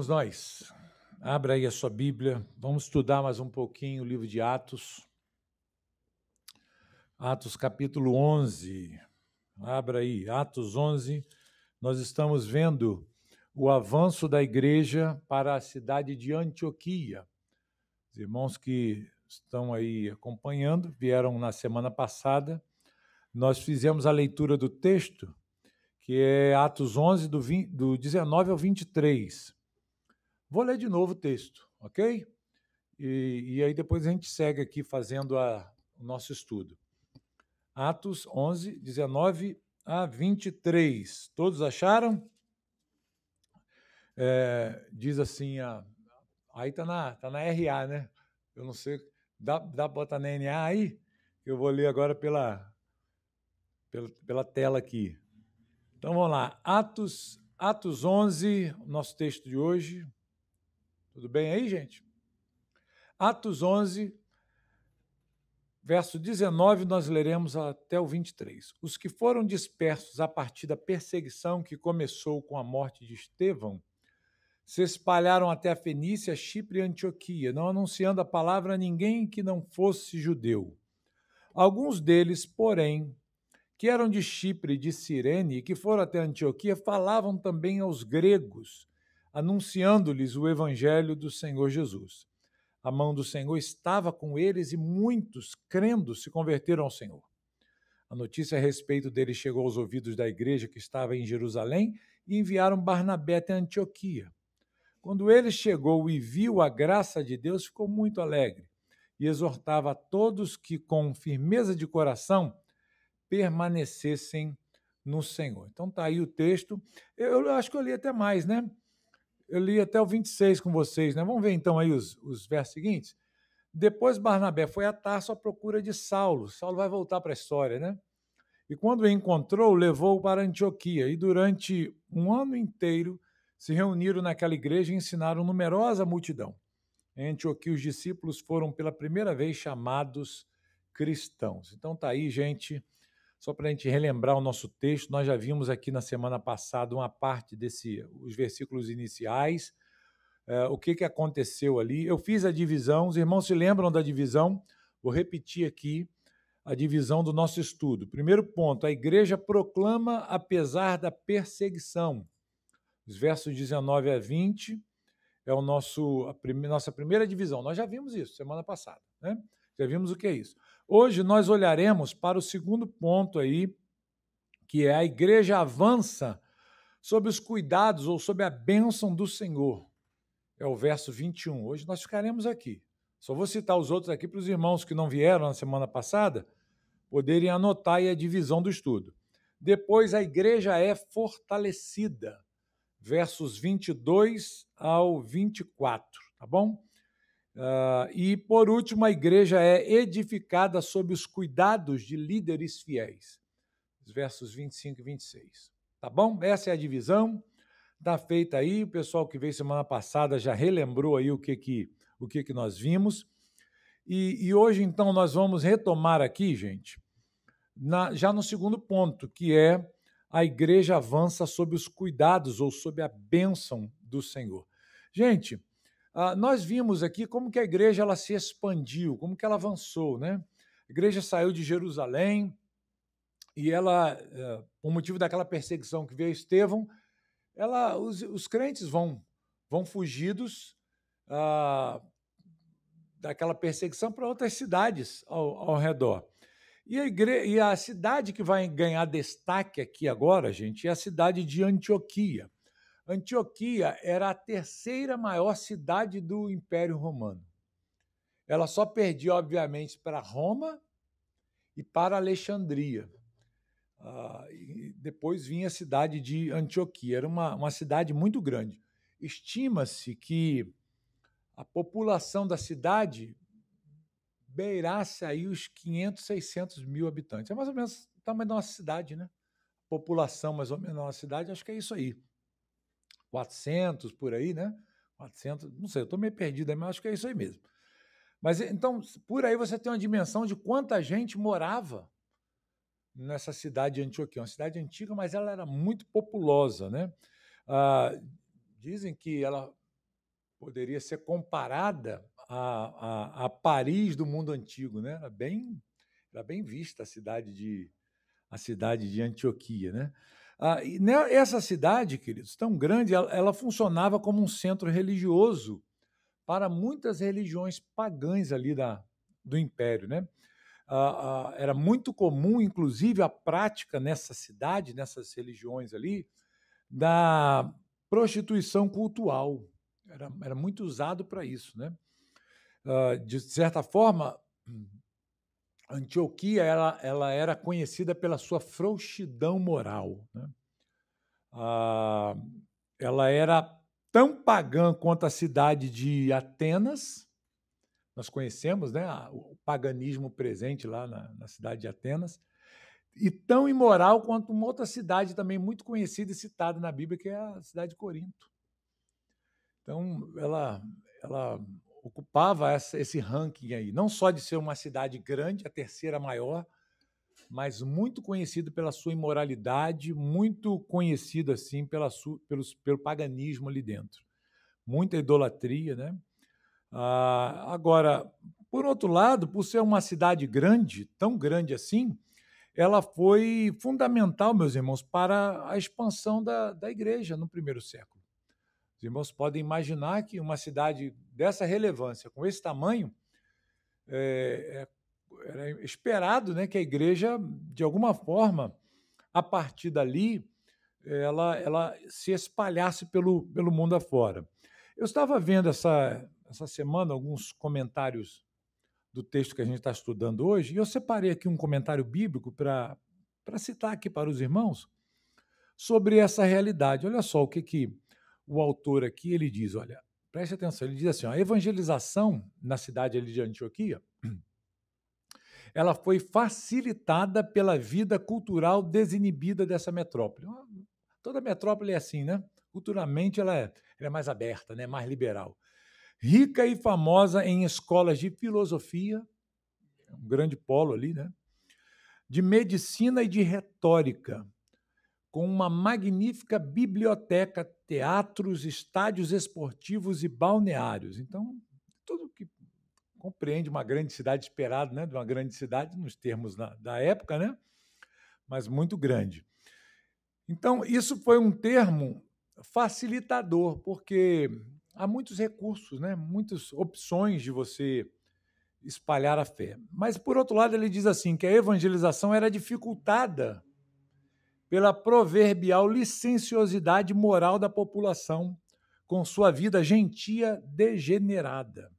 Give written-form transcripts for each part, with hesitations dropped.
vamos nós. Abra aí a sua Bíblia, vamos estudar mais um pouquinho o livro de Atos. Atos capítulo 11. Abra aí, Atos 11. Nós estamos vendo o avanço da igreja para a cidade de Antioquia. Os irmãos que estão aí acompanhando vieram na semana passada. Nós fizemos a leitura do texto, que é Atos 11, do 19 ao 23. Vou ler de novo o texto, ok? E aí depois a gente segue aqui fazendo o nosso estudo. Atos 11, 19 a 23. Todos acharam? Diz assim, aí está na RA, né? Eu não sei, dá para botar na NA aí? Eu vou ler agora pela tela aqui. Então vamos lá, Atos 11, nosso texto de hoje. Tudo bem aí, gente? Atos 11, verso 19, nós leremos até o 23. Os que foram dispersos a partir da perseguição que começou com a morte de Estevão se espalharam até a Fenícia, Chipre e Antioquia, não anunciando a palavra a ninguém que não fosse judeu. Alguns deles, porém, que eram de Chipre e de Cirene e que foram até Antioquia, falavam também aos gregos, anunciando-lhes o evangelho do Senhor Jesus. A mão do Senhor estava com eles e muitos, crendo, se converteram ao Senhor. A notícia a respeito deles chegou aos ouvidos da igreja que estava em Jerusalém e enviaram Barnabé até Antioquia. Quando ele chegou e viu a graça de Deus, ficou muito alegre e exortava a todos que, com firmeza de coração, permanecessem no Senhor. Então está aí o texto. Eu acho que eu li até mais, né? Eu li até o 26 com vocês, né? Vamos ver então aí os versos seguintes. Depois Barnabé foi a Tarso à procura de Saulo. Saulo vai voltar para a história, né? E quando o encontrou, levou-o para Antioquia. E durante um ano inteiro se reuniram naquela igreja e ensinaram numerosa multidão. Em Antioquia, os discípulos foram pela primeira vez chamados cristãos. Então tá aí, gente. Só para a gente relembrar o nosso texto, nós já vimos aqui na semana passada uma parte os versículos iniciais, o que aconteceu ali. Eu fiz a divisão, os irmãos se lembram da divisão? Vou repetir aqui a divisão do nosso estudo. Primeiro ponto, a igreja proclama apesar da perseguição. Os versos 19 a 20 é nossa primeira divisão. Nós já vimos isso semana passada, né? Já vimos o que é isso. Hoje nós olharemos para o segundo ponto aí, que é a igreja avança sob os cuidados ou sob a bênção do Senhor. É o verso 21. Hoje nós ficaremos aqui. Só vou citar os outros aqui para os irmãos que não vieram na semana passada poderem anotar aí a divisão do estudo. Depois, a igreja é fortalecida, versos 22 ao 24, tá bom? E, por último, a igreja é edificada sob os cuidados de líderes fiéis, os versos 25 e 26. Tá bom? Essa é a divisão, está feita aí, o pessoal que veio semana passada já relembrou aí o que nós vimos, e hoje, então, nós vamos retomar aqui, gente, já no segundo ponto, que é a igreja avança sob os cuidados ou sob a bênção do Senhor. Gente, nós vimos aqui como que a igreja ela se expandiu, como que ela avançou, né? A igreja saiu de Jerusalém e ela, por motivo daquela perseguição que veio a Estevão, os crentes vão fugidos daquela perseguição para outras cidades ao redor. E a cidade que vai ganhar destaque aqui agora, gente, é a cidade de Antioquia. Antioquia era a terceira maior cidade do Império Romano. Ela só perdia, obviamente, para Roma e para Alexandria. E depois vinha a cidade de Antioquia. Era uma cidade muito grande. Estima-se que a população da cidade beirasse aí os 500, 600 mil habitantes. É mais ou menos o tamanho da nossa cidade, né? População mais ou menos da nossa cidade, acho que é isso aí. 400 por aí, né? 400, não sei, eu estou meio perdido, mas acho que é isso aí mesmo. Mas então, por aí você tem uma dimensão de quanta gente morava nessa cidade de Antioquia. Uma cidade antiga, mas ela era muito populosa, né? Dizem que ela poderia ser comparada a Paris do mundo antigo, né? Era bem vista a cidade de Antioquia, né? Essa cidade, queridos, tão grande, ela funcionava como um centro religioso para muitas religiões pagãs ali do Império, né? Era muito comum, inclusive, a prática nessa cidade, nessas religiões ali, da prostituição cultural. Era muito usado para isso, né? De certa forma, Antioquia ela era conhecida pela sua frouxidão moral, né? Ela era tão pagã quanto a cidade de Atenas. Nós conhecemos, né, o paganismo presente lá na cidade de Atenas, e tão imoral quanto uma outra cidade também muito conhecida e citada na Bíblia, que é a cidade de Corinto. Então, ela ocupava esse ranking aí, não só de ser uma cidade grande, a terceira maior, mas muito conhecida pela sua imoralidade, muito conhecida assim pelo paganismo ali dentro. Muita idolatria, né? Agora, por outro lado, por ser uma cidade grande, tão grande assim, ela foi fundamental, meus irmãos, para a expansão da igreja no primeiro século. Os irmãos podem imaginar que uma cidade dessa relevância, com esse tamanho, era esperado, né, que a igreja, de alguma forma, a partir dali, ela se espalhasse pelo mundo afora. Eu estava vendo essa semana alguns comentários do texto que a gente está estudando hoje, e eu separei aqui um comentário bíblico para citar aqui para os irmãos sobre essa realidade. Olha só o que o autor aqui ele diz, olha, preste atenção, ele diz assim, a evangelização na cidade ali de Antioquia, ela foi facilitada pela vida cultural desinibida dessa metrópole. Toda metrópole é assim, né? Culturalmente ela é mais aberta, né? Mais liberal. Rica e famosa em escolas de filosofia, um grande polo ali, né? De medicina e de retórica, com uma magnífica biblioteca, teatros, estádios esportivos e balneários. Então, tudo que compreende uma grande cidade, esperado, né, de uma grande cidade, nos termos da época, né, mas muito grande. Então, isso foi um termo facilitador, porque há muitos recursos, né, muitas opções de você espalhar a fé. Mas, por outro lado, ele diz assim, que a evangelização era dificultada pela proverbial licenciosidade moral da população, com sua vida gentia degenerada.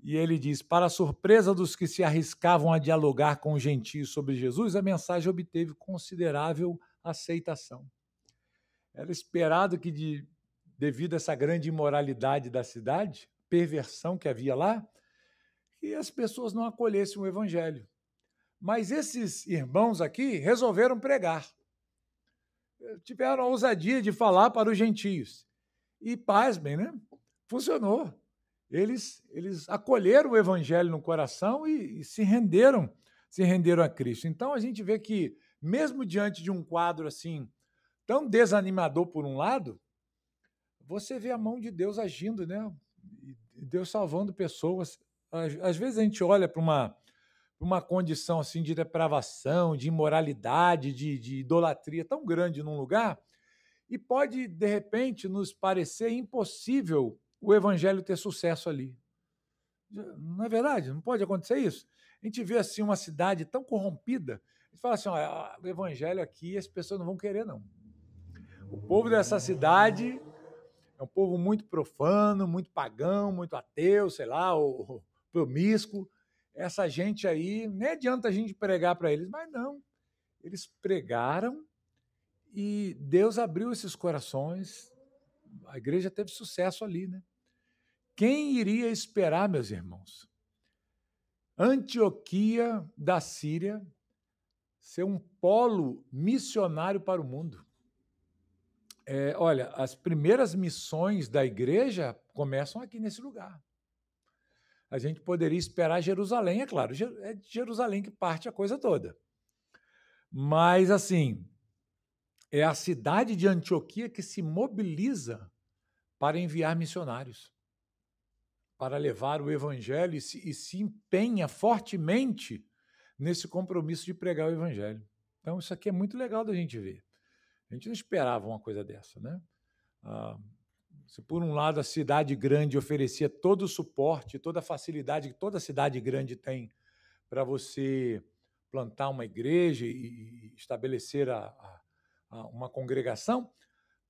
E ele diz, para a surpresa dos que se arriscavam a dialogar com os gentios sobre Jesus, a mensagem obteve considerável aceitação. Era esperado que, devido a essa grande imoralidade da cidade, perversão que havia lá, que as pessoas não acolhessem o evangelho. Mas esses irmãos aqui resolveram pregar. Tiveram a ousadia de falar para os gentios. E, pasmem, né? Funcionou. Eles acolheram o evangelho no coração e se renderam a Cristo. Então, a gente vê que, mesmo diante de um quadro assim, tão desanimador por um lado, você vê a mão de Deus agindo, né? Deus salvando pessoas. Às vezes a gente olha para uma condição assim de depravação, de imoralidade, de idolatria tão grande num lugar, e pode, de repente, nos parecer impossível o evangelho ter sucesso ali. Não é verdade? Não pode acontecer isso? A gente vê assim uma cidade tão corrompida, a gente fala assim, ó, o evangelho aqui as pessoas não vão querer, não. O povo dessa cidade é um povo muito profano, muito pagão, muito ateu, sei lá, ou promíscuo. Essa gente aí, nem adianta a gente pregar para eles, mas não. Eles pregaram e Deus abriu esses corações, a igreja teve sucesso ali, né? Quem iria esperar, meus irmãos? Antioquia da Síria ser um polo missionário para o mundo. Olha, as primeiras missões da igreja começam aqui nesse lugar. A gente poderia esperar Jerusalém, é claro, é de Jerusalém que parte a coisa toda. Mas, assim, é a cidade de Antioquia que se mobiliza para enviar missionários, para levar o evangelho e se empenha fortemente nesse compromisso de pregar o evangelho. Então, isso aqui é muito legal da gente ver. A gente não esperava uma coisa dessa, né? Se por um lado a cidade grande oferecia todo o suporte, toda a facilidade que toda cidade grande tem para você plantar uma igreja e estabelecer uma congregação,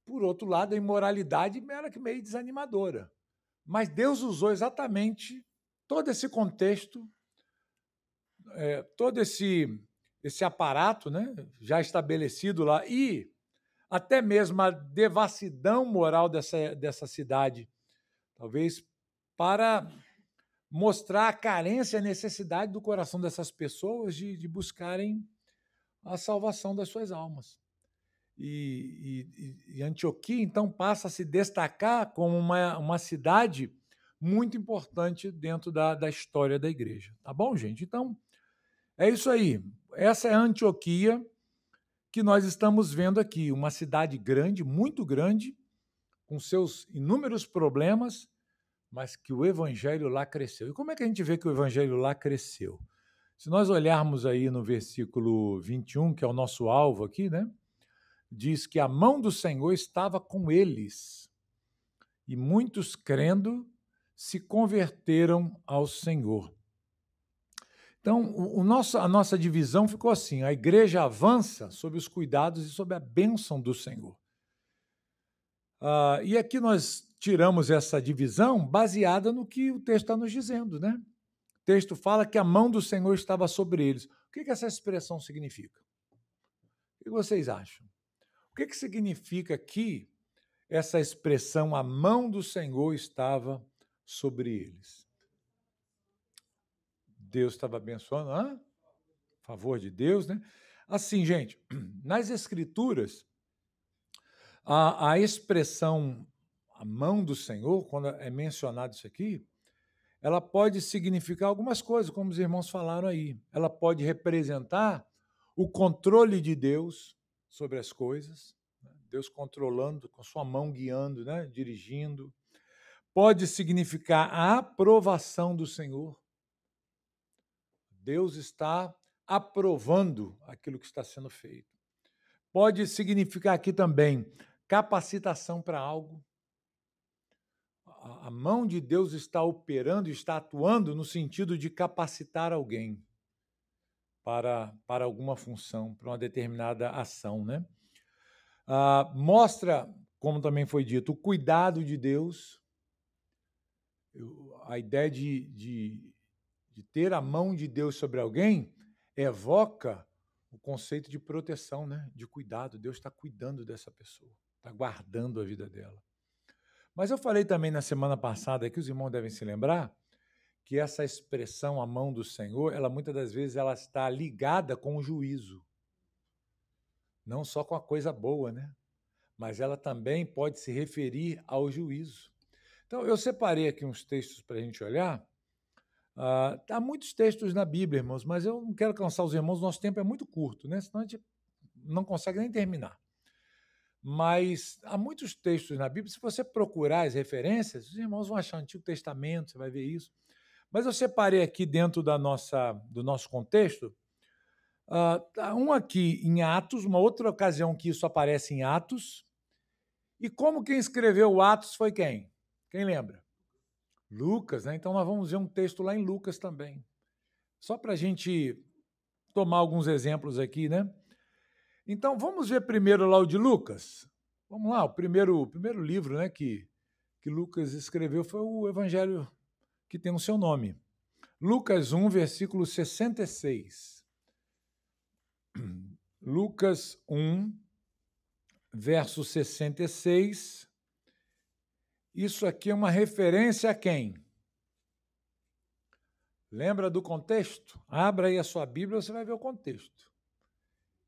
por outro lado, a imoralidade era meio desanimadora. Mas Deus usou exatamente todo esse contexto, todo esse aparato, né, já estabelecido lá, e até mesmo a devassidão moral dessa cidade, talvez para mostrar a carência e a necessidade do coração dessas pessoas de buscarem a salvação das suas almas. E Antioquia, então, passa a se destacar como uma cidade muito importante dentro da história da igreja. Tá bom, gente? Então, é isso aí. Essa é a Antioquia que nós estamos vendo aqui, uma cidade grande, muito grande, com seus inúmeros problemas, mas que o evangelho lá cresceu. E como é que a gente vê que o evangelho lá cresceu? Se nós olharmos aí no versículo 21, que é o nosso alvo aqui, né? Diz que a mão do Senhor estava com eles, e muitos, crendo, se converteram ao Senhor. Então, a nossa divisão ficou assim: a igreja avança sob os cuidados e sob a bênção do Senhor. E aqui nós tiramos essa divisão baseada no que o texto está nos dizendo, né? O texto fala que a mão do Senhor estava sobre eles. O que essa expressão significa? O que vocês acham? O que significa aqui essa expressão, a mão do Senhor estava sobre eles? Deus estava abençoando, a favor de Deus, né? Assim, gente, nas Escrituras, a expressão a mão do Senhor, quando é mencionado isso aqui, ela pode significar algumas coisas, como os irmãos falaram aí. Ela pode representar o controle de Deus sobre as coisas, Deus controlando, com sua mão guiando, né? Dirigindo. Pode significar a aprovação do Senhor. Deus está aprovando aquilo que está sendo feito. Pode significar aqui também capacitação para algo. A mão de Deus está operando, está atuando no sentido de capacitar alguém para alguma função, para uma determinada ação, né? Mostra, como também foi dito, o cuidado de Deus, a ideia de ter a mão de Deus sobre alguém evoca o conceito de proteção, né? De cuidado. Deus está cuidando dessa pessoa, está guardando a vida dela. Mas eu falei também na semana passada, que os irmãos devem se lembrar, que essa expressão, a mão do Senhor, ela muitas das vezes ela está ligada com o juízo. Não só com a coisa boa, né? Mas ela também pode se referir ao juízo. Então, eu separei aqui uns textos para a gente olhar. Há muitos textos na Bíblia, irmãos, mas eu não quero cansar os irmãos, nosso tempo é muito curto, né? Senão a gente não consegue nem terminar. Mas há muitos textos na Bíblia, se você procurar as referências, os irmãos vão achar o Antigo Testamento, você vai ver isso. Mas eu separei aqui dentro do nosso contexto, um aqui em Atos, uma outra ocasião que isso aparece em Atos. E como quem escreveu o Atos foi quem? Quem lembra? Lucas, né? Então nós vamos ver um texto lá em Lucas também. Só para a gente tomar alguns exemplos aqui, né? Então, vamos ver primeiro lá o de Lucas. Vamos lá, o primeiro livro, né, que Lucas escreveu foi o Evangelho que tem o seu nome. Lucas 1, versículo 66. Lucas 1, verso 66. Isso aqui é uma referência a quem? Lembra do contexto? Abra aí a sua Bíblia, você vai ver o contexto.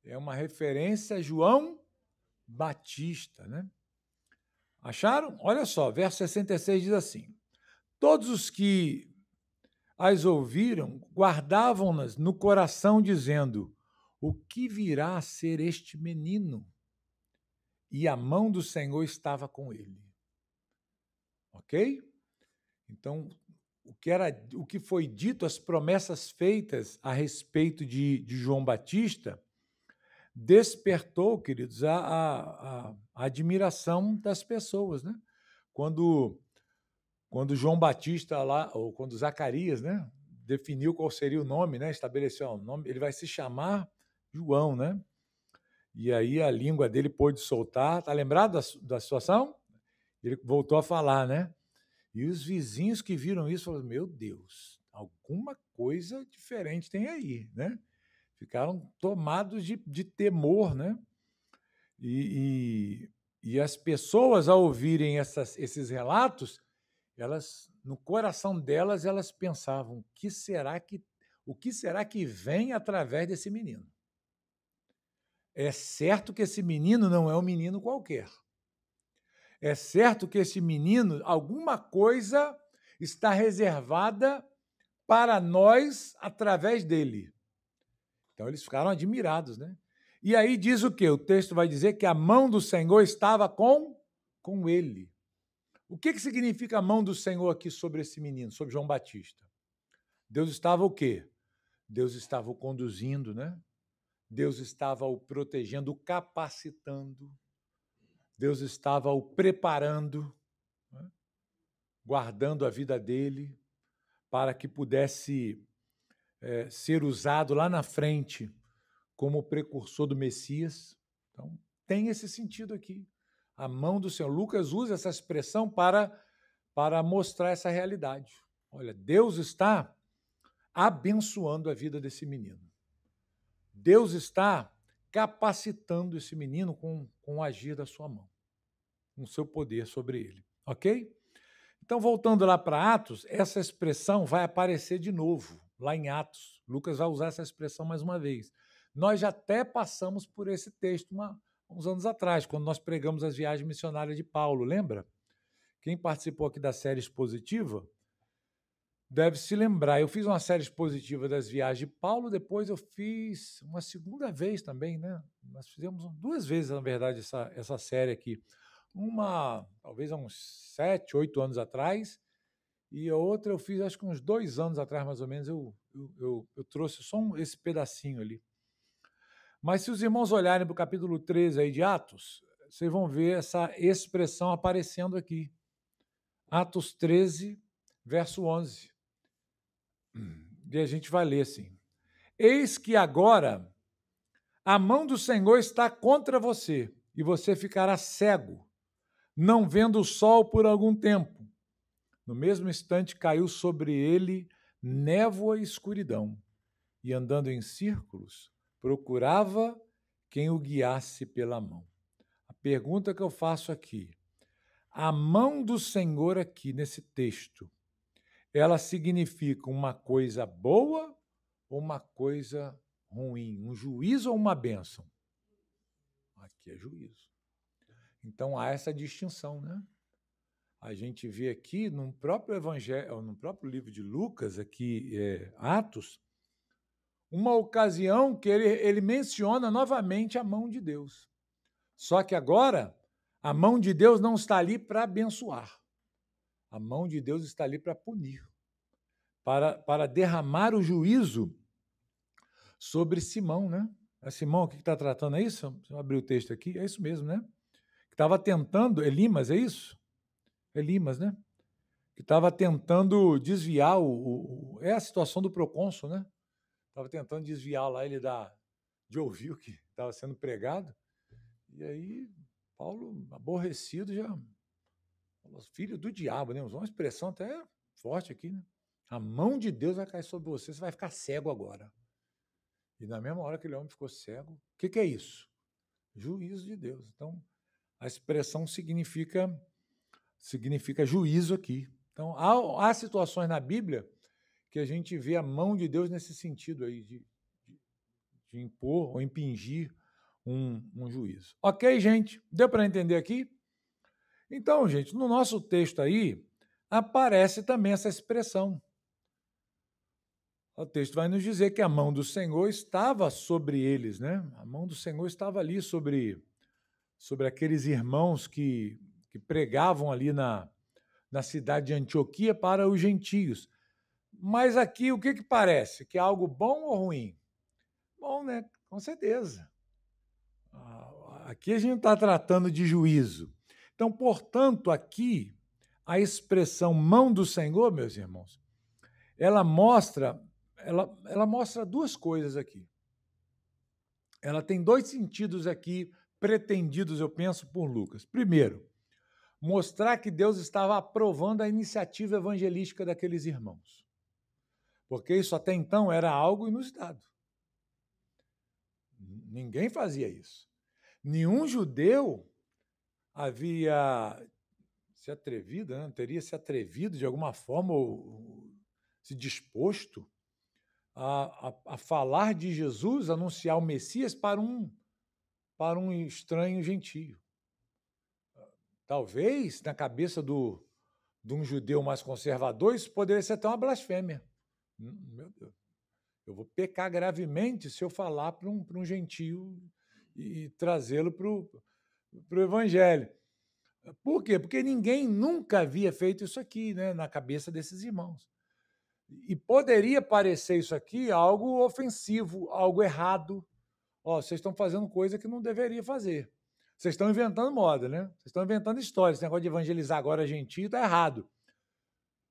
É uma referência a João Batista, né? Acharam? Olha só, verso 66 diz assim: todos os que as ouviram guardavam-nas no coração, dizendo: o que virá a ser este menino? E a mão do Senhor estava com ele. Ok? Então, o que foi dito, as promessas feitas a respeito de João Batista, despertou, queridos, a admiração das pessoas, né? Quando João Batista lá, ou quando Zacarias, né, definiu qual seria o nome, né, estabeleceu o nome, ele vai se chamar João, né? E aí a língua dele pôde soltar. Tá lembrado da situação? Ele voltou a falar, né? E os vizinhos que viram isso falaram: meu Deus, alguma coisa diferente tem aí, né? Ficaram tomados de temor, né? E as pessoas, ao ouvirem esses relatos, elas, no coração delas, elas pensavam: o que será que vem através desse menino? É certo que esse menino não é um menino qualquer. É certo que esse menino, alguma coisa está reservada para nós através dele. Então, eles ficaram admirados, né? E aí diz o quê? O texto vai dizer que a mão do Senhor estava com ele. O que significa a mão do Senhor aqui sobre esse menino, sobre João Batista? Deus estava o quê? Deus estava o conduzindo, né? Deus estava o protegendo, o capacitando. Deus estava o preparando, né? Guardando a vida dele para que pudesse ser usado lá na frente como precursor do Messias. Então, tem esse sentido aqui. A mão do Senhor. Lucas usa essa expressão para mostrar essa realidade. Olha, Deus está abençoando a vida desse menino. Deus está capacitando esse menino com o agir da sua mão, com o seu poder sobre ele. Ok? Então, voltando lá para Atos, essa expressão vai aparecer de novo, lá em Atos. Lucas vai usar essa expressão mais uma vez. Nós já até passamos por esse texto uns anos atrás, quando nós pregamos as viagens missionárias de Paulo, lembra? Quem participou aqui da série expositiva deve se lembrar. Eu fiz uma série expositiva das viagens de Paulo, depois eu fiz uma segunda vez também, né? Nós fizemos 2 vezes, na verdade, essa série aqui. Uma, talvez há uns 7, 8 anos atrás, e a outra eu fiz, acho que uns 2 anos atrás, mais ou menos, eu trouxe só esse pedacinho ali. Mas se os irmãos olharem para o capítulo 13 aí de Atos, vocês vão ver essa expressão aparecendo aqui. Atos 13, verso 11. E a gente vai ler assim: eis que agora a mão do Senhor está contra você, e você ficará cego, não vendo o sol por algum tempo. No mesmo instante caiu sobre ele névoa e escuridão, e andando em círculos, procurava quem o guiasse pela mão. A pergunta que eu faço aqui: a mão do Senhor aqui nesse texto, ela significa uma coisa boa ou uma coisa ruim? Um juízo ou uma bênção? Aqui é juízo. Então há essa distinção, né? A gente vê aqui no próprio evangelho, no próprio livro de Lucas, aqui, Atos, uma ocasião que ele menciona novamente a mão de Deus. Só que agora, a mão de Deus não está ali para abençoar. A mão de Deus está ali para punir, para derramar o juízo sobre Simão, né? É Simão aqui que está tratando, é isso? Deixa eu abrir o texto aqui, é isso mesmo, né? Que estava tentando, Elimas, é isso? Elimas, né? Que estava tentando desviar é a situação do procônsul, né? Estava tentando desviar lá ele de ouvir o que estava sendo pregado. E aí, Paulo, aborrecido, já falou: filho do diabo, né? Usou uma expressão até forte aqui, né? A mão de Deus vai cair sobre você vai ficar cego agora. E na mesma hora que aquele homem ficou cego, o que é isso? Juízo de Deus. Então, a expressão significa juízo aqui. Então, há situações na Bíblia que a gente vê a mão de Deus nesse sentido aí, de impor ou impingir um juízo. Ok, gente? Deu para entender aqui? Então, gente, no nosso texto aí, aparece também essa expressão. O texto vai nos dizer que a mão do Senhor estava sobre eles, né? A mão do Senhor estava ali sobre aqueles irmãos que pregavam ali na cidade de Antioquia para os gentios. Mas aqui, o que parece? Que é algo bom ou ruim? Bom, né? Com certeza. Aqui a gente está tratando de juízo. Então, portanto, aqui, a expressão mão do Senhor, meus irmãos, ela mostra duas coisas aqui. Ela tem dois sentidos aqui pretendidos, eu penso, por Lucas. Primeiro, mostrar que Deus estava aprovando a iniciativa evangelística daqueles irmãos. Porque isso até então era algo inusitado. Ninguém fazia isso. Nenhum judeu havia se atrevido, né? Teria se atrevido de alguma forma ou se disposto a falar de Jesus, anunciar o Messias para um estranho gentio. Talvez, na cabeça de um judeu mais conservador, isso poderia ser até uma blasfêmia. Meu Deus, eu vou pecar gravemente se eu falar para um gentio e trazê-lo para o Evangelho. Por quê? Porque ninguém nunca havia feito isso aqui, né, na cabeça desses irmãos. E poderia parecer isso aqui algo ofensivo, algo errado. Vocês estão fazendo coisa que não deveria fazer. Vocês estão inventando moda, né? Vocês estão inventando histórias. Esse negócio de evangelizar agora gentio está errado.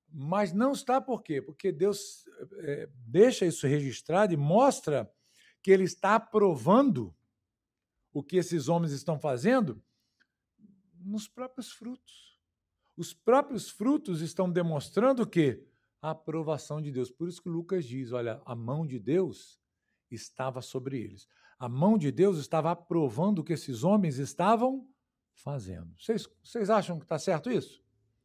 Mas não está por quê? Porque Deus deixa isso registrado e mostra que Ele está aprovando o que esses homens estão fazendo nos próprios frutos. Os próprios frutos estão demonstrando o quê? A aprovação de Deus. Por isso que Lucas diz, olha, a mão de Deus estava sobre eles. A mão de Deus estava aprovando o que esses homens estavam fazendo. Vocês acham que está certo isso?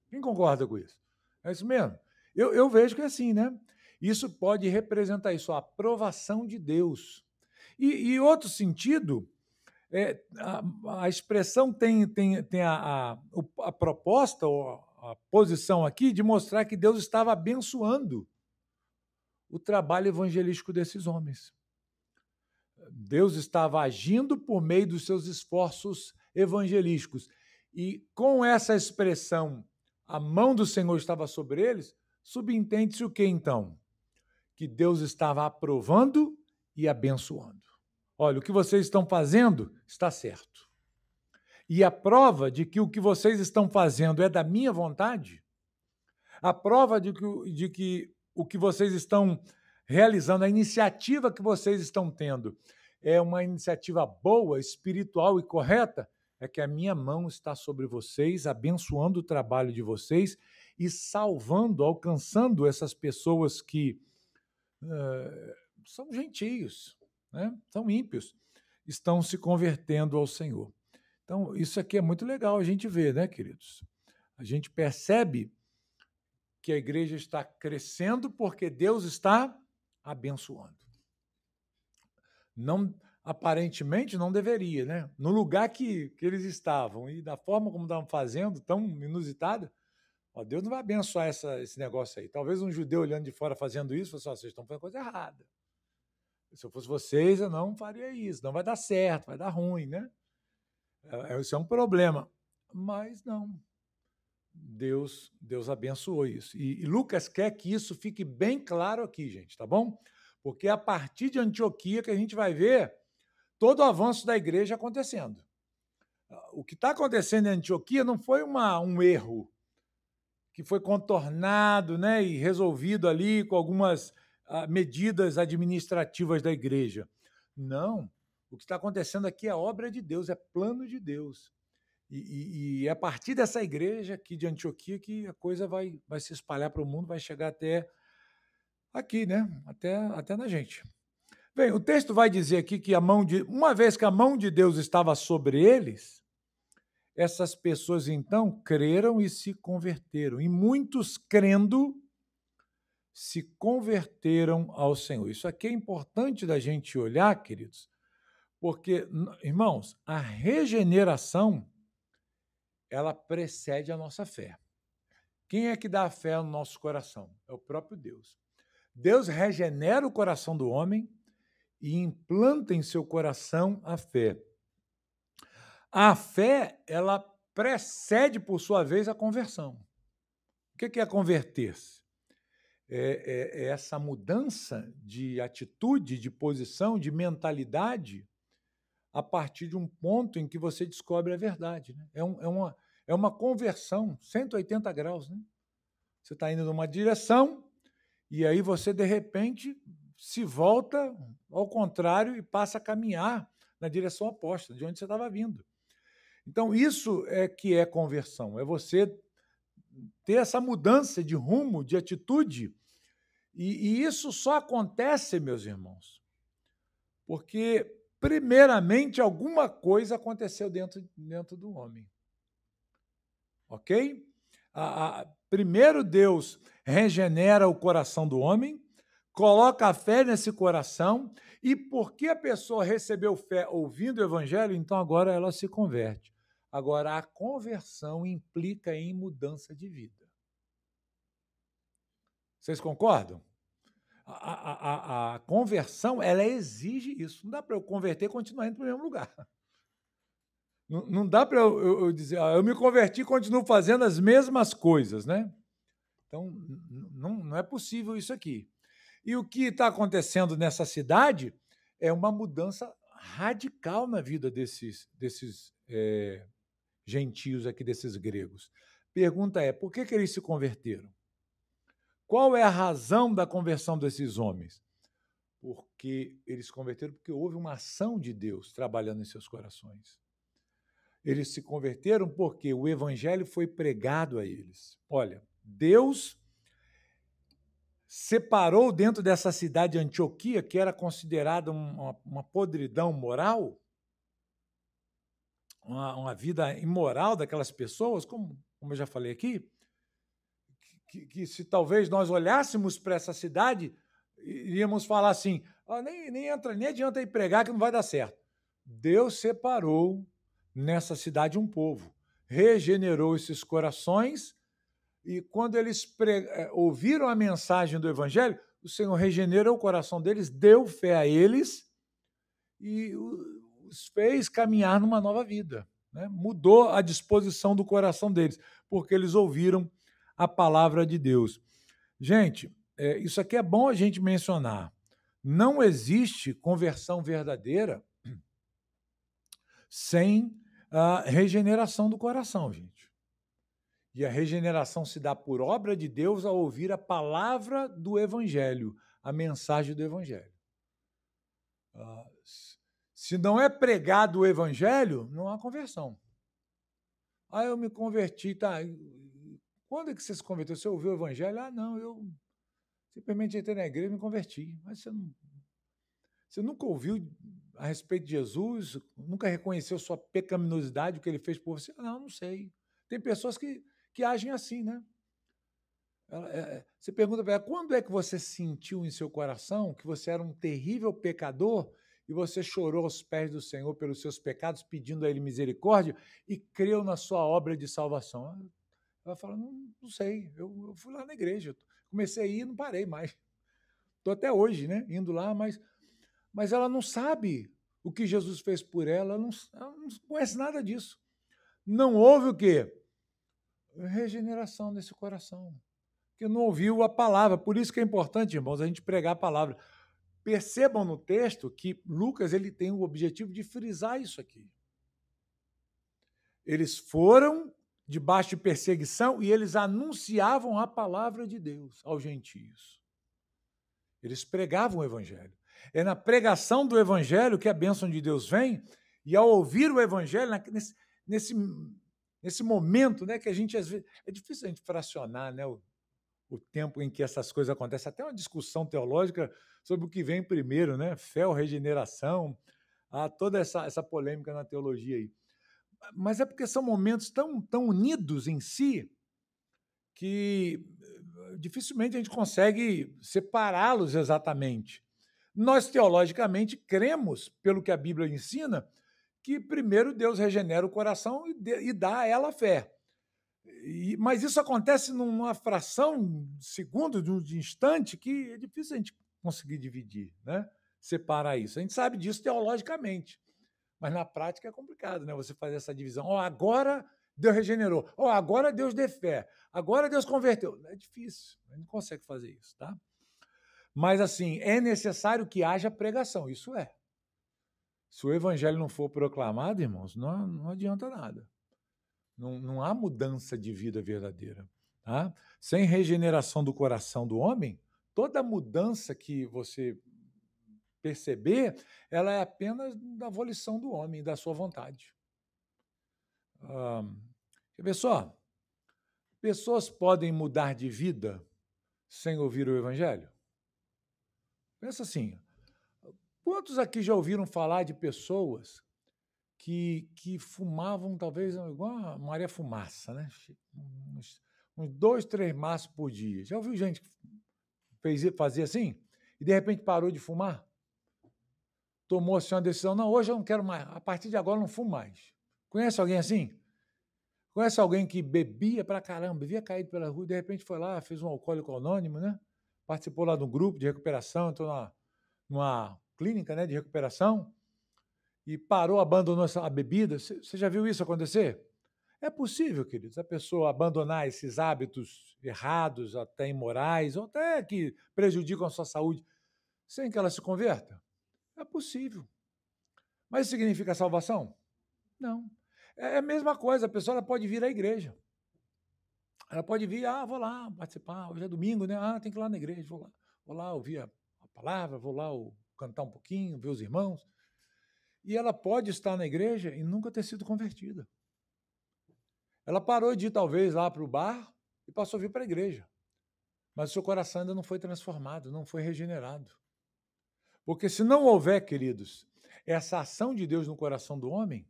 Quem concorda com isso? É isso mesmo? Eu vejo que é assim, né? Isso pode representar isso, a aprovação de Deus. E outro sentido, a expressão tem a proposta, ou a posição aqui, de mostrar que Deus estava abençoando o trabalho evangelístico desses homens. Deus estava agindo por meio dos seus esforços evangelísticos. E com essa expressão, a mão do Senhor estava sobre eles, subentende-se o que então? Que Deus estava aprovando e abençoando. Olha, o que vocês estão fazendo está certo. E a prova de que o que vocês estão fazendo é da minha vontade, a prova de que o que vocês estão realizando, a iniciativa que vocês estão tendo, é uma iniciativa boa, espiritual e correta, é que a minha mão está sobre vocês, abençoando o trabalho de vocês e salvando, alcançando essas pessoas que são gentios, né? São ímpios, estão se convertendo ao Senhor. Então, isso aqui é muito legal a gente ver, né, queridos? A gente percebe que a igreja está crescendo porque Deus está abençoando. Não, aparentemente não deveria, né? No lugar que eles estavam e da forma como estavam fazendo, tão inusitada, Deus não vai abençoar esse negócio aí. Talvez um judeu olhando de fora fazendo isso, fosse, vocês estão fazendo coisa errada. Se eu fosse vocês, eu não faria isso. Não vai dar certo, vai dar ruim, né? Isso é um problema. Mas não. Deus abençoou isso. E Lucas quer que isso fique bem claro aqui, gente, tá bom? Porque é a partir de Antioquia que a gente vai ver todo o avanço da igreja acontecendo. O que está acontecendo em Antioquia não foi um erro que foi contornado, né, e resolvido ali com algumas medidas administrativas da igreja. Não. O que está acontecendo aqui é obra de Deus, é plano de Deus. E é a partir dessa igreja aqui de Antioquia que a coisa vai se espalhar para o mundo, vai chegar até aqui, né? Até na gente. Bem, o texto vai dizer aqui que uma vez que a mão de Deus estava sobre eles, essas pessoas então creram e se converteram. E muitos crendo se converteram ao Senhor. Isso aqui é importante da gente olhar, queridos, porque, irmãos, a regeneração ela precede a nossa fé. Quem é que dá a fé no nosso coração? É o próprio Deus. Deus regenera o coração do homem e implanta em seu coração a fé. A fé, ela precede, por sua vez, a conversão. que é converter-se? É essa mudança de atitude, de posição, de mentalidade, a partir de um ponto em que você descobre a verdade. Né? É uma conversão 180 graus. Né? Você está indo numa direção e aí você, de repente, se volta ao contrário e passa a caminhar na direção oposta, de onde você estava vindo. Então, isso é que é conversão, é você ter essa mudança de rumo, de atitude, e isso só acontece, meus irmãos, porque, primeiramente, alguma coisa aconteceu dentro do homem. Ok? Primeiro, Deus regenera o coração do homem, coloca a fé nesse coração, e porque a pessoa recebeu fé ouvindo o evangelho, então agora ela se converte. Agora, a conversão implica em mudança de vida. Vocês concordam? A conversão, ela exige isso. Não dá para eu converter e continuar indo para o mesmo lugar. Não dá para eu dizer, eu me converti e continuo fazendo as mesmas coisas, né? Então, não é possível isso aqui. E o que está acontecendo nessa cidade é uma mudança radical na vida desses gentios aqui, desses gregos. Pergunta é, por que eles se converteram? Qual é a razão da conversão desses homens? Porque eles se converteram porque houve uma ação de Deus trabalhando em seus corações. Eles se converteram porque o evangelho foi pregado a eles. Olha, Deus separou dentro dessa cidade de Antioquia, que era considerada uma podridão moral, uma vida imoral daquelas pessoas, como eu já falei aqui, que se talvez nós olhássemos para essa cidade, iríamos falar assim, nem adianta ir pregar que não vai dar certo. Deus separou nessa cidade um povo, regenerou esses corações, e quando eles ouviram a mensagem do evangelho, o Senhor regenerou o coração deles, deu fé a eles e os fez caminhar numa nova vida. Né? Mudou a disposição do coração deles, porque eles ouviram a palavra de Deus. Gente, isso aqui é bom a gente mencionar. Não existe conversão verdadeira sem a regeneração do coração, gente. E a regeneração se dá por obra de Deus ao ouvir a palavra do Evangelho, a mensagem do Evangelho. Se não é pregado o Evangelho, não há conversão. Eu me converti, tá? Quando é que você se converteu? Você ouviu o Evangelho? Não, eu simplesmente entrei na igreja e me converti. Mas você nunca ouviu a respeito de Jesus? Nunca reconheceu sua pecaminosidade, o que ele fez por você? Não sei. Tem pessoas que agem assim, né? Você pergunta para ela, quando é que você sentiu em seu coração que você era um terrível pecador e você chorou aos pés do Senhor pelos seus pecados, pedindo a Ele misericórdia e creu na sua obra de salvação? Ela fala, não sei, eu fui lá na igreja, comecei a ir e não parei mais. Estou até hoje, né, indo lá, mas ela não sabe o que Jesus fez por ela, ela não conhece nada disso. Não houve o quê? Regeneração desse coração, que não ouviu a palavra. Por isso que é importante, irmãos, a gente pregar a palavra. Percebam no texto que Lucas ele tem o objetivo de frisar isso aqui. Eles foram debaixo de perseguição e eles anunciavam a palavra de Deus aos gentios. Eles pregavam o evangelho. É na pregação do evangelho que a bênção de Deus vem, e ao ouvir o evangelho, nesse momento, né, que a gente, às vezes, é difícil a gente fracionar, né, o tempo em que essas coisas acontecem, até uma discussão teológica sobre o que vem primeiro, né, fé ou regeneração, toda essa polêmica na teologia aí. Mas é porque são momentos tão unidos em si que dificilmente a gente consegue separá-los exatamente. Nós, teologicamente, cremos, pelo que a Bíblia ensina, que primeiro Deus regenera o coração e dá a ela fé. Mas isso acontece numa fração de segundo, de instante, que é difícil a gente conseguir dividir, né? Separar isso. A gente sabe disso teologicamente, mas na prática é complicado, né? Você fazer essa divisão. Agora Deus regenerou. Agora Deus deu fé. Agora Deus converteu. É difícil, a gente não consegue fazer isso, tá? Mas, assim, é necessário que haja pregação, isso é. Se o evangelho não for proclamado, irmãos, não adianta nada. Não há mudança de vida verdadeira. Tá? Sem regeneração do coração do homem, toda mudança que você perceber, ela é apenas da volição do homem, da sua vontade. Quer ver só? Pessoas podem mudar de vida sem ouvir o evangelho? Pensa assim, quantos aqui já ouviram falar de pessoas que fumavam, talvez, igual a Maria Fumaça, né? Uns 2, 3 maços por dia. Já ouviu gente que fazia assim? E, de repente, parou de fumar? Tomou assim uma decisão, não, hoje eu não quero mais, a partir de agora eu não fumo mais. Conhece alguém assim? Conhece alguém que bebia pra caramba, vivia caído pela rua, e de repente foi lá, fez um alcoólico anônimo, né? Participou lá de um grupo de recuperação, entrou numa clínica, né, de recuperação, e parou, abandonou a bebida. Você já viu isso acontecer? É possível, queridos, a pessoa abandonar esses hábitos errados, até imorais, ou até que prejudicam a sua saúde, sem que ela se converta? É possível. Mas isso significa salvação? Não. É a mesma coisa, a pessoa ela pode vir à igreja. Ela pode vir, vou lá participar, hoje é domingo, né? Tem que ir lá na igreja, vou lá ouvir a palavra, vou lá cantar um pouquinho, ver os irmãos. E ela pode estar na igreja e nunca ter sido convertida. Ela parou de ir, talvez, lá para o bar e passou a vir para a igreja. Mas o seu coração ainda não foi transformado, não foi regenerado. Porque se não houver, queridos, essa ação de Deus no coração do homem,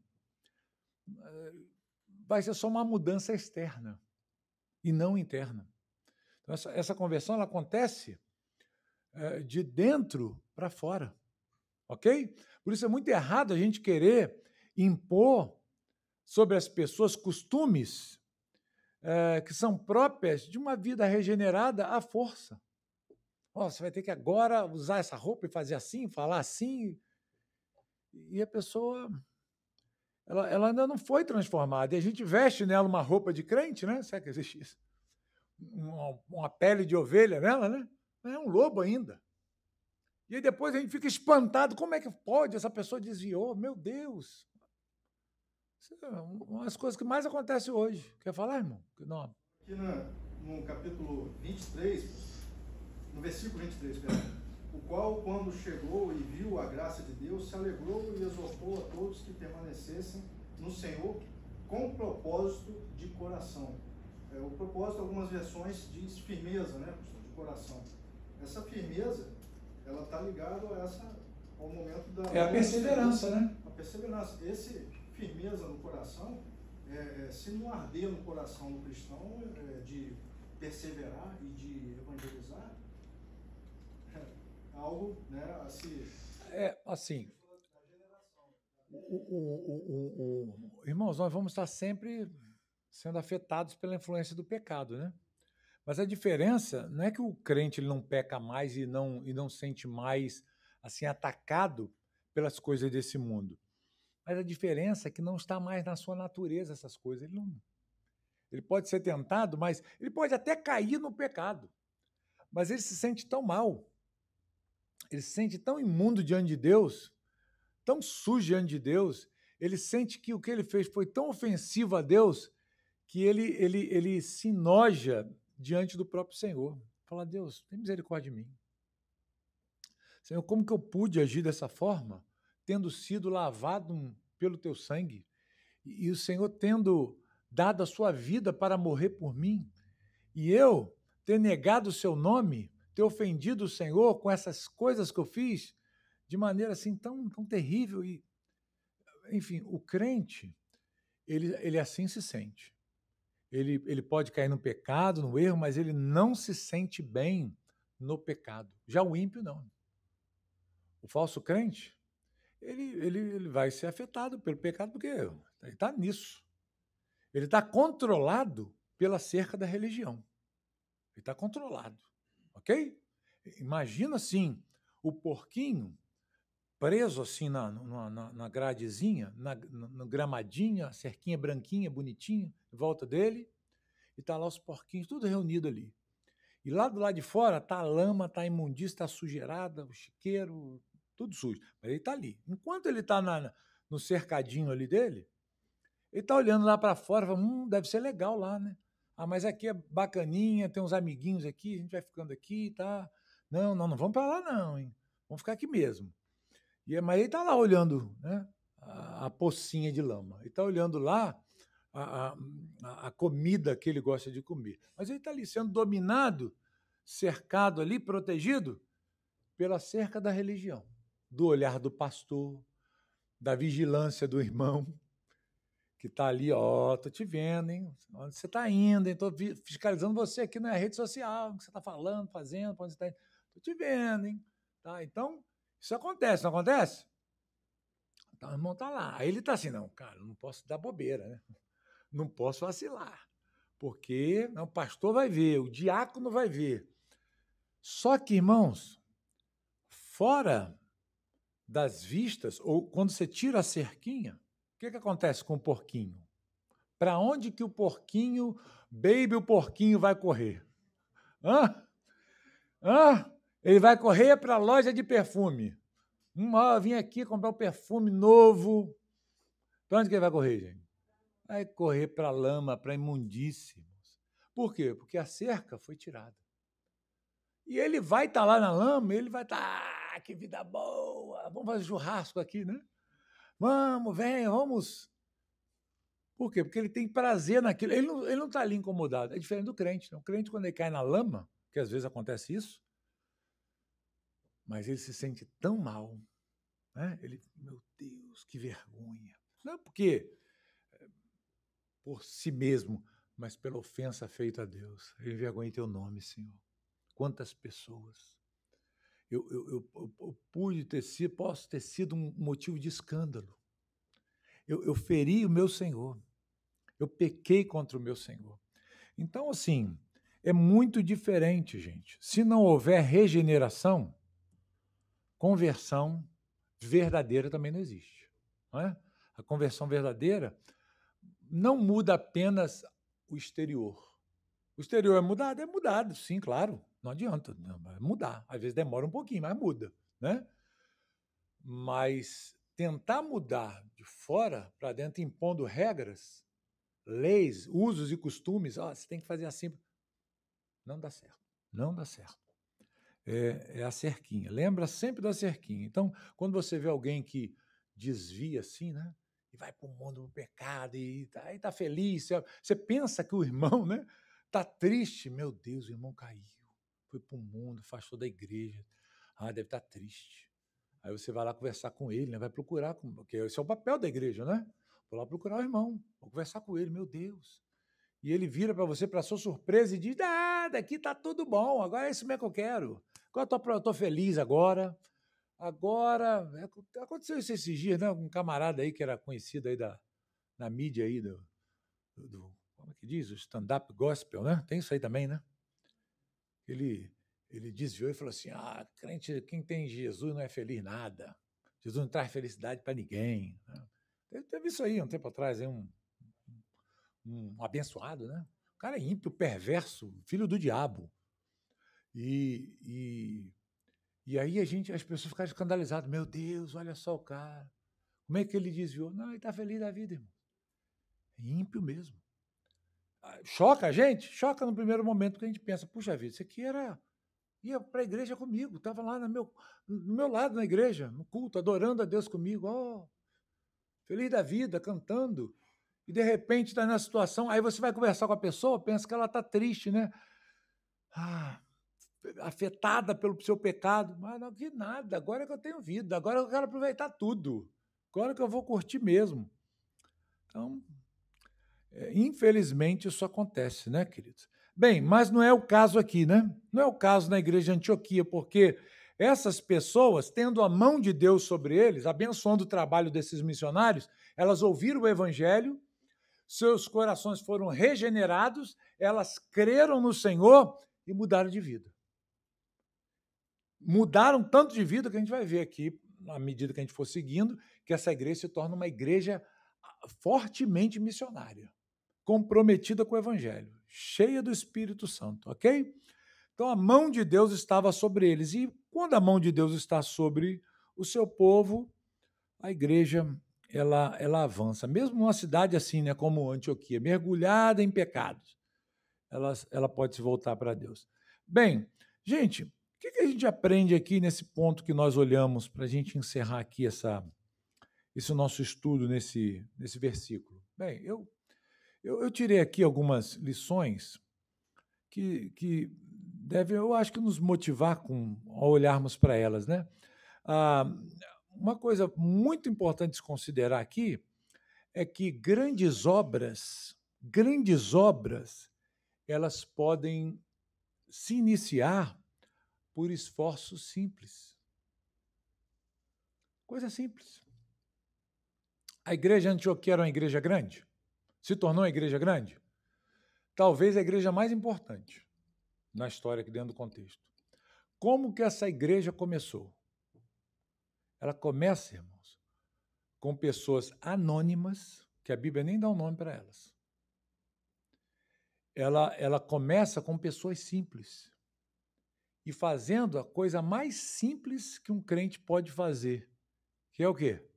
vai ser só uma mudança externa e não interna. Então, essa conversão ela acontece de dentro para fora. Ok? Por isso é muito errado a gente querer impor sobre as pessoas costumes que são próprias de uma vida regenerada à força. Você vai ter que agora usar essa roupa e fazer assim, falar assim. E a pessoa ela ainda não foi transformada. E a gente veste nela uma roupa de crente, né? Será que existe isso? Uma pele de ovelha nela, né? É um lobo ainda. E aí depois a gente fica espantado. Como é que pode? Essa pessoa desviou. Meu Deus! Uma das coisas que mais acontece hoje. Quer falar, irmão? Não. Aqui no capítulo 23, no versículo 23, o qual, quando chegou e viu a graça de Deus, se alegrou e exortou a todos que permanecessem no Senhor com propósito de coração. O propósito, algumas versões, diz firmeza, né, de coração. Essa firmeza, ela está ligada ao momento da... É a perseverança, né? A perseverança. Firmeza no coração, se não arder no coração do cristão de perseverar e de evangelizar, algo, né, assim... assim, irmãos, nós vamos estar sempre sendo afetados pela influência do pecado, né? Mas a diferença não é que o crente ele não peca mais e não sente mais assim atacado pelas coisas desse mundo. Mas a diferença é que não está mais na sua natureza essas coisas. Ele pode ser tentado, mas ele pode até cair no pecado. Mas ele se sente tão mal, ele se sente tão imundo diante de Deus, tão sujo diante de Deus, ele sente que o que ele fez foi tão ofensivo a Deus que ele se enoja diante do próprio Senhor. Fala, Deus, tem misericórdia de mim. Senhor, como que eu pude agir dessa forma, tendo sido lavado pelo teu sangue, e o Senhor tendo dado a sua vida para morrer por mim, e eu ter negado o seu nome, ter ofendido o Senhor com essas coisas que eu fiz, de maneira assim tão terrível. E, enfim, o crente, ele assim se sente. Ele pode cair no pecado, no erro, mas ele não se sente bem no pecado. Já o ímpio, não. O falso crente, ele vai ser afetado pelo pecado porque ele está nisso. Ele está controlado pela cerca da religião. Ele está controlado, ok? Imagina assim, o porquinho preso assim na gradezinha, no gramadinho, a cerquinha branquinha, bonitinha, em volta dele, e tá lá os porquinhos, tudo reunido ali. E lá do lado de fora tá a lama, tá a imundícia, tá a sujeirada, o chiqueiro, tudo sujo. Mas ele tá ali. Enquanto ele tá no cercadinho ali dele, ele tá olhando lá para fora, fala, deve ser legal lá, né? Ah, mas aqui é bacaninha, tem uns amiguinhos aqui, a gente vai ficando aqui, tá? Não vamos para lá não, hein? Vamos ficar aqui mesmo. Mas ele tá lá olhando, né? A pocinha de lama. Ele tá olhando lá a comida que ele gosta de comer. Mas ele está ali sendo dominado, cercado ali, protegido pela cerca da religião, do olhar do pastor, da vigilância do irmão, que está ali, estou te vendo, hein? Onde você está indo, hein? Estou fiscalizando você aqui na rede social, o que você está falando, fazendo, onde você está indo. Estou te vendo, hein? Tá? Então, isso acontece, não acontece? Então, o irmão está lá. Aí ele está assim, não, cara, não posso dar bobeira, né? Não posso vacilar, porque o pastor vai ver, o diácono vai ver. Só que, irmãos, fora das vistas, ou quando você tira a cerquinha, o que acontece com o porquinho? Para onde que o porquinho, baby, o porquinho vai correr? Ele vai correr para a loja de perfume. Vim aqui comprar um perfume novo. Para onde que ele vai correr, gente? Vai correr para a lama, para a imundície. Por quê? Porque a cerca foi tirada. E ele vai estar lá na lama, ele vai estar, que vida boa, vamos fazer churrasco aqui, né? Vamos, vem, vamos. Por quê? Porque ele tem prazer naquilo. Ele não está ali incomodado. É diferente do crente. Né? O crente, quando ele cai na lama, que às vezes acontece isso, mas ele se sente tão mal. Né? Ele, meu Deus, que vergonha. Não é porque por si mesmo, mas pela ofensa feita a Deus. Ele envergonha teu nome, Senhor. Quantas pessoas. Eu posso ter sido um motivo de escândalo. Eu feri o meu Senhor. Eu pequei contra o meu Senhor. Então, assim, é muito diferente, gente. Se não houver regeneração, conversão verdadeira também não existe. Não é? A conversão verdadeira não muda apenas o exterior. O exterior é mudado, sim, claro. Não adianta, vai mudar. Às vezes demora um pouquinho, mas muda, né? Mas tentar mudar de fora para dentro, impondo regras, leis, usos e costumes, você tem que fazer assim. Não dá certo. Não dá certo. É a cerquinha. Lembra sempre da cerquinha. Então, quando você vê alguém que desvia assim, né? E vai para o mundo do pecado e tá feliz. Você pensa que o irmão, né? Tá triste. Meu Deus, o irmão caiu. Foi para o mundo, afastou da igreja. Deve estar triste. Aí você vai lá conversar com ele, né? Vai procurar, porque esse é o papel da igreja, né? Vou lá procurar o irmão, vou conversar com ele, meu Deus. E ele vira para você, para sua surpresa, e diz, daqui tá tudo bom, agora é isso mesmo que eu quero. Agora eu estou feliz agora. Agora, aconteceu isso esses dias, né? Um camarada aí que era conhecido aí na mídia aí do como é que diz? O stand-up gospel, né? Tem isso aí também, né? Ele desviou e falou assim, crente, quem tem Jesus não é feliz nada. Jesus não traz felicidade para ninguém. Teve isso aí um tempo atrás, aí um abençoado, né? O cara é ímpio, perverso, filho do diabo. E aí as pessoas ficaram escandalizadas. Meu Deus, olha só o cara. Como é que ele desviou? Não, ele está feliz da vida, irmão. É ímpio mesmo. Choca a gente? Choca no primeiro momento, que a gente pensa, puxa vida, isso aqui ia para a igreja comigo, estava lá no meu lado na igreja, no culto, adorando a Deus comigo, feliz da vida, cantando, e de repente está nessa situação, aí você vai conversar com a pessoa, pensa que ela está triste, né? Afetada pelo seu pecado, mas não que nada, agora é que eu tenho vida, agora eu quero aproveitar tudo, agora que eu vou curtir mesmo. Então, infelizmente isso acontece, né, queridos? Bem, mas não é o caso aqui, né? Não é o caso na igreja de Antioquia, porque essas pessoas, tendo a mão de Deus sobre eles, abençoando o trabalho desses missionários, elas ouviram o evangelho, seus corações foram regenerados, elas creram no Senhor e mudaram de vida. Mudaram tanto de vida que a gente vai ver aqui à medida que a gente for seguindo, que essa igreja se torne uma igreja fortemente missionária, comprometida com o Evangelho, cheia do Espírito Santo, ok? Então, a mão de Deus estava sobre eles. E quando a mão de Deus está sobre o seu povo, a igreja ela avança. Mesmo numa cidade assim, né, como Antioquia, mergulhada em pecados, ela pode se voltar para Deus. Bem, gente, o que a gente aprende aqui nesse ponto que nós olhamos para a gente encerrar aqui esse nosso estudo nesse versículo? Bem, eu tirei aqui algumas lições que devem, eu acho que nos motivar ao olharmos para elas, né? Uma coisa muito importante de se considerar aqui é que grandes obras, elas podem se iniciar por esforços simples. Coisa simples. A igreja de Antioquia era uma igreja grande? Se tornou uma igreja grande? Talvez a igreja mais importante na história aqui dentro do contexto. Como que essa igreja começou? Ela começa, irmãos, com pessoas anônimas, que a Bíblia nem dá um nome para elas. Ela começa com pessoas simples e fazendo a coisa mais simples que um crente pode fazer, que é o quê?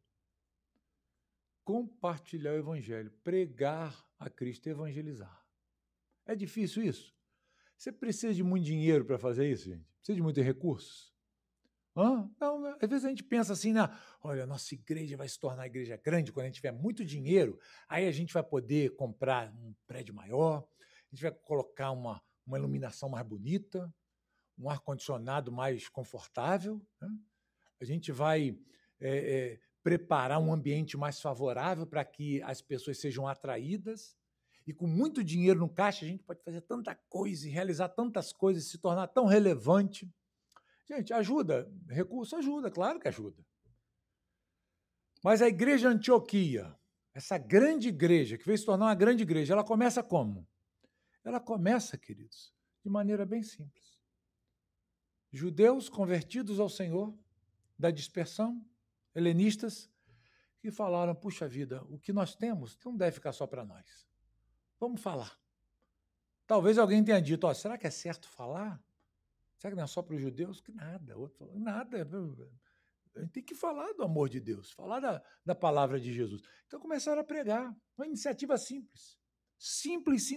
Compartilhar o Evangelho, pregar a Cristo, evangelizar. É difícil isso? Você precisa de muito dinheiro para fazer isso, gente? Precisa de muitos recursos? Não, às vezes a gente pensa assim, né? Olha, a nossa igreja vai se tornar igreja grande quando a gente tiver muito dinheiro, aí a gente vai poder comprar um prédio maior, a gente vai colocar uma iluminação mais bonita, um ar-condicionado mais confortável, né? A gente vai preparar um ambiente mais favorável para que as pessoas sejam atraídas, e com muito dinheiro no caixa a gente pode fazer tanta coisa e realizar tantas coisas, se tornar tão relevante. Gente, ajuda, recurso ajuda, claro que ajuda. Mas a igreja Antioquia, essa grande igreja, que veio se tornar uma grande igreja, ela começa como? Ela começa, queridos, de maneira bem simples. Judeus convertidos ao Senhor, da dispersão, helenistas, que falaram, puxa vida, o que nós temos não deve ficar só para nós. Vamos falar. Talvez alguém tenha dito, será que é certo falar? Será que não é só para os judeus? Que nada. Outro falou, nada. A gente tem que falar do amor de Deus, falar da palavra de Jesus. Então começaram a pregar. Uma iniciativa simples. Simples.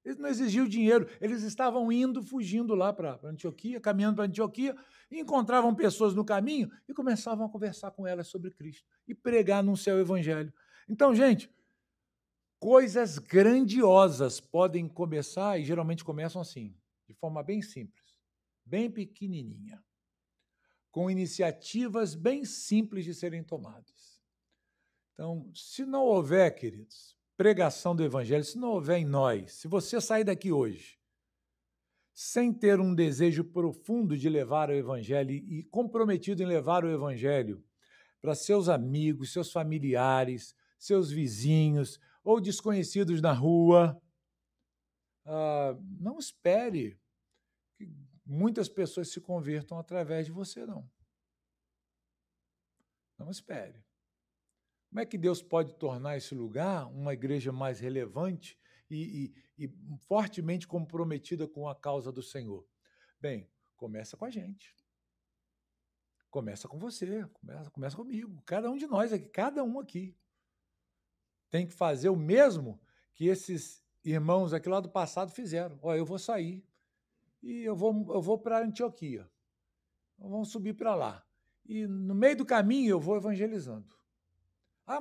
Eles não exigiam dinheiro. Eles estavam fugindo lá para Antioquia, caminhando para Antioquia, e encontravam pessoas no caminho e começavam a conversar com elas sobre Cristo e pregar, anunciar o Evangelho. Então, gente, coisas grandiosas podem começar, e geralmente começam assim, de forma bem simples, bem pequenininha, com iniciativas bem simples de serem tomadas. Então, se não houver, queridos, pregação do Evangelho, se não houver em nós, se você sair daqui hoje sem ter um desejo profundo de levar o Evangelho e comprometido em levar o Evangelho para seus amigos, seus familiares, seus vizinhos ou desconhecidos na rua, não espere que muitas pessoas se convertam através de você, não. Não espere. Como é que Deus pode tornar esse lugar uma igreja mais relevante e fortemente comprometida com a causa do Senhor? Bem, começa com a gente. Começa com você, começa comigo. Cada um de nós aqui, cada um aqui tem que fazer o mesmo que esses irmãos aqui lá do passado fizeram. Eu vou sair e eu vou para Antioquia. Vamos subir para lá. E no meio do caminho eu vou evangelizando.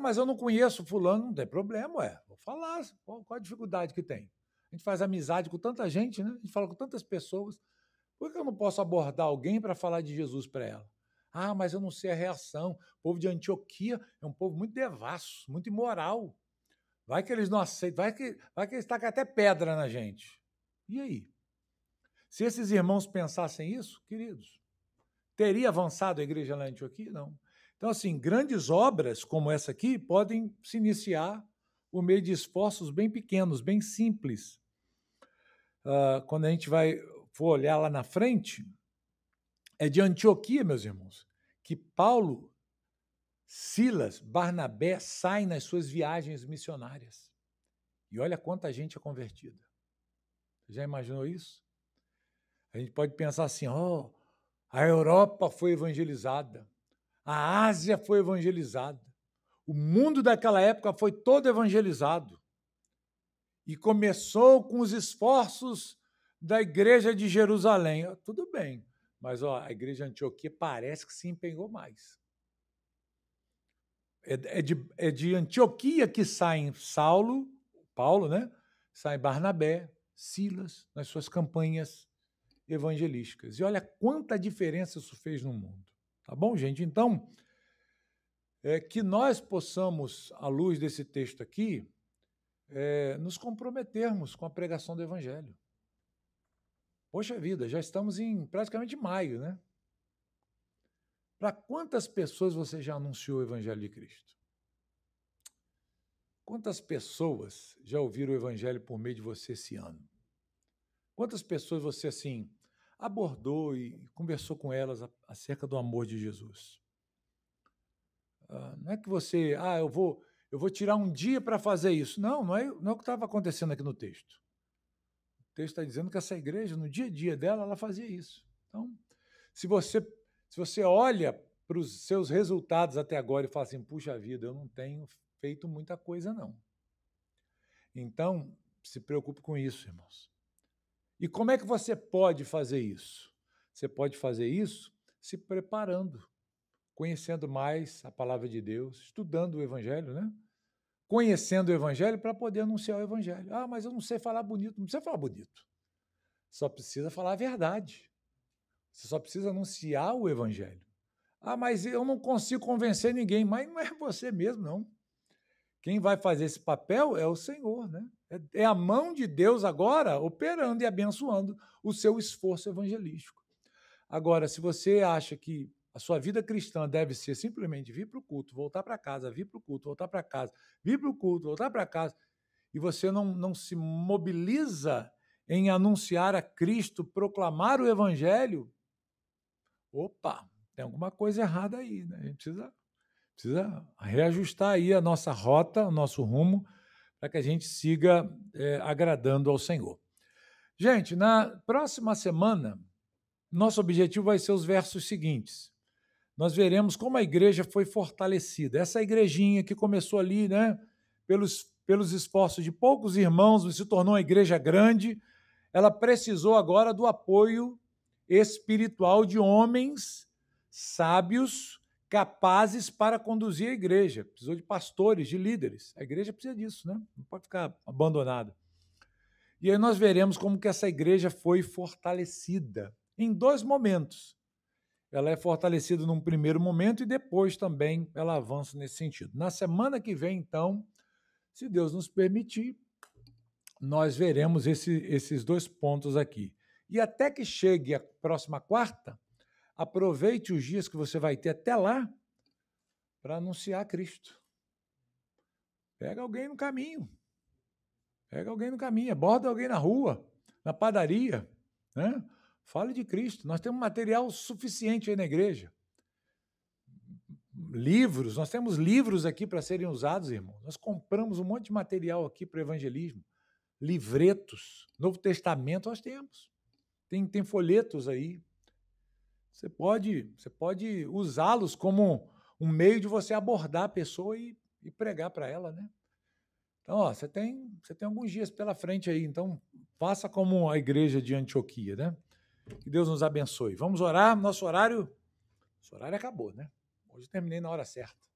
Mas eu não conheço fulano, não tem problema, vou falar, qual a dificuldade que tem? A gente faz amizade com tanta gente, né? A gente fala com tantas pessoas. Por que eu não posso abordar alguém para falar de Jesus para ela? Mas eu não sei a reação. O povo de Antioquia é um povo muito devasso, muito imoral. Vai que eles não aceitam, vai que eles tacam até pedra na gente. E aí? Se esses irmãos pensassem isso, queridos, teria avançado a igreja lá em Antioquia? Não. Então, assim, grandes obras como essa aqui podem se iniciar por meio de esforços bem pequenos, bem simples. Quando a gente for olhar lá na frente, é de Antioquia, meus irmãos, que Paulo, Silas, Barnabé saem nas suas viagens missionárias. E olha quanta gente é convertida. Você já imaginou isso? A gente pode pensar assim, a Europa foi evangelizada, a Ásia foi evangelizada, o mundo daquela época foi todo evangelizado. E começou com os esforços da igreja de Jerusalém. Tudo bem, mas a igreja de Antioquia parece que se empenhou mais. É de Antioquia que saem Paulo, né? Sai Barnabé, Silas, nas suas campanhas evangelísticas. E olha quanta diferença isso fez no mundo. Tá bom, gente? Então, que nós possamos, à luz desse texto aqui, nos comprometermos com a pregação do Evangelho. Poxa vida, já estamos em praticamente maio, né? Para quantas pessoas você já anunciou o Evangelho de Cristo? Quantas pessoas já ouviram o Evangelho por meio de você esse ano? Quantas pessoas você, assim, abordou e conversou com elas acerca do amor de Jesus? Não é que você, eu vou tirar um dia para fazer isso. Não é o que estava acontecendo aqui no texto. O texto está dizendo que essa igreja, no dia a dia dela, ela fazia isso. Então, se você olha para os seus resultados até agora e fala assim, puxa vida, eu não tenho feito muita coisa, não. Então, se preocupe com isso, irmãos. E como é que você pode fazer isso? Você pode fazer isso se preparando, conhecendo mais a palavra de Deus, estudando o Evangelho, né? Conhecendo o Evangelho para poder anunciar o Evangelho. Mas eu não sei falar bonito. Não precisa falar bonito. Só precisa falar a verdade. Você só precisa anunciar o Evangelho. Mas eu não consigo convencer ninguém. Mas não é você mesmo, não. Quem vai fazer esse papel é o Senhor, né? É a mão de Deus agora operando e abençoando o seu esforço evangelístico. Agora, se você acha que a sua vida cristã deve ser simplesmente vir para o culto, voltar para casa, vir para o culto, voltar para casa, vir para o culto, voltar para casa, e você não se mobiliza em anunciar a Cristo, proclamar o Evangelho, tem alguma coisa errada aí, né? A gente precisa reajustar aí a nossa rota, o nosso rumo, para que a gente siga agradando ao Senhor. Gente, na próxima semana, nosso objetivo vai ser os versos seguintes. Nós veremos como a igreja foi fortalecida. Essa igrejinha que começou ali, né, pelos esforços de poucos irmãos, se tornou uma igreja grande, ela precisou agora do apoio espiritual de homens sábios, capazes para conduzir a igreja. Precisou de pastores, de líderes. A igreja precisa disso, né? Não pode ficar abandonada. E aí nós veremos como que essa igreja foi fortalecida em 2 momentos. Ela é fortalecida num primeiro momento e depois também ela avança nesse sentido. Na semana que vem, então, se Deus nos permitir, nós veremos esses 2 pontos aqui. E até que chegue a próxima quarta, aproveite os dias que você vai ter até lá para anunciar Cristo. Pega alguém no caminho. Aborda alguém na rua, na padaria, né? Fale de Cristo. Nós temos material suficiente aí na igreja. Nós temos livros aqui para serem usados, irmão. Nós compramos um monte de material aqui para evangelismo. Livretos, Novo Testamento nós temos. Tem folhetos aí. Você pode usá-los como um meio de você abordar a pessoa e pregar para ela, né? Então, você tem alguns dias pela frente aí, então faça como a igreja de Antioquia, né? Que Deus nos abençoe. Vamos orar, nosso horário acabou, né? Hoje terminei na hora certa.